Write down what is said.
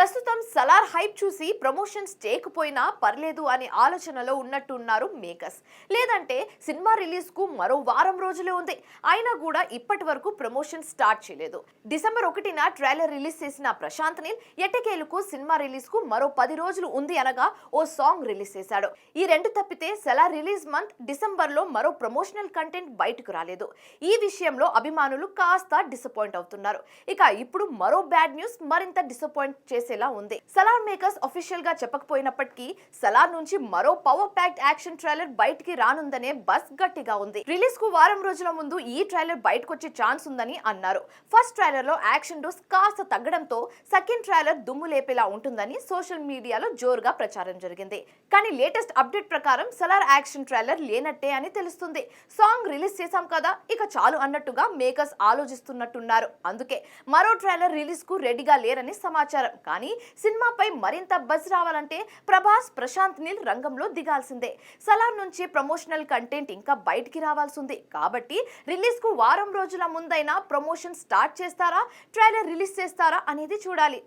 ప్రస్తుతం సలార్ హైప్ చూసి ప్రమోషన్స్ చేయకపోయినా పర్లేదు అనే ఆలోచనలో ఉన్నట్టున్నారు మేకర్స్. లేదంటే సినిమా రిలీజ్ కు మరో వారం రోజులే ఉంది, అయినా కూడా ఇప్పటి వరకు ప్రమోషన్ స్టార్ట్ చేయలేదు. డిసెంబర్ 1న ట్రైలర్ రిలీజ్ చేసిన ప్రశాంత్ నీల్ ఎట్టకేలకు సినిమా రిలీజ్ కు మరో 10 రోజులు ఉంది అనగా ఓ సాంగ్ రిలీజ్ చేశాడు. ఈ రెండు తప్పితే సలార్ రిలీజ్ మంత్ డిసెంబర్ లో మరో ప్రమోషనల్ కంటెంట్ బయటకు రాలేదు. ఈ విషయంలో అభిమానులు కాస్త డిసప్పాయింట్ అవుతున్నారు. ఇక ఇప్పుడు మరో బ్యాడ్ న్యూస్ మరింత డిసప్పాయింట్ చేసేలా ఉంది. సలార్ మేకర్స్ అఫీషియల్ గా చెప్పకపోయినప్పటికీ సలార్ నుంచి మరో పవర్ ప్యాక్డ్ యాక్షన్ ట్రైలర్ బయటికి రానుందనే బస్ గట్టిగా ఉంది. రిలీజ్ కు వారం రోజుల ముందు ఈ ట్రైలర్ బయటకు వచ్చే ఛాన్స్ ఉందని అన్నారు. ఫస్ట్ ట్రైలర్ లో యాక్షన్ డోస్ కాస్త తగ్గడంతో సెకండ్ ట్రైలర్ దుమ్ము లేపేలా ఉంటుందని సోషల్ మీడియాలో జోరుగా ప్రచారం జరిగింది. కానీ లేటెస్ట్ అప్డేట్ ప్రకారం సలార్ యాక్షన్ ట్రైలర్ లేనట్టే అని తెలుస్తుంది. సాంగ్ రిలీజ్ చేశాం కదా, ఇక చాలు అన్నట్టుగా మేకర్స్ ఆలోచిస్తున్నట్టున్నారు. అందుకే మరో ట్రైలర్ రిలీజ్ కు రెడీగా లేరని సమాచారం. కానీ సినిమాపై మరింత బజ్ రావాలంటే ప్రభాస్, ప్రశాంత్ నీల్ రంగంలో దిగాల్సిందే. సలార్ నుంచి ప్రమోషనల్ కంటెంట్ ఇంకా బయటికి రావాల్సింది కాబట్టి రిలీజ్ కు వారం రోజుల ముందైనా ప్రమోషన్ స్టార్ట్ చేస్తారా, ట్రైలర్ రిలీజ్ చేస్తారా అనేది చూడాలి.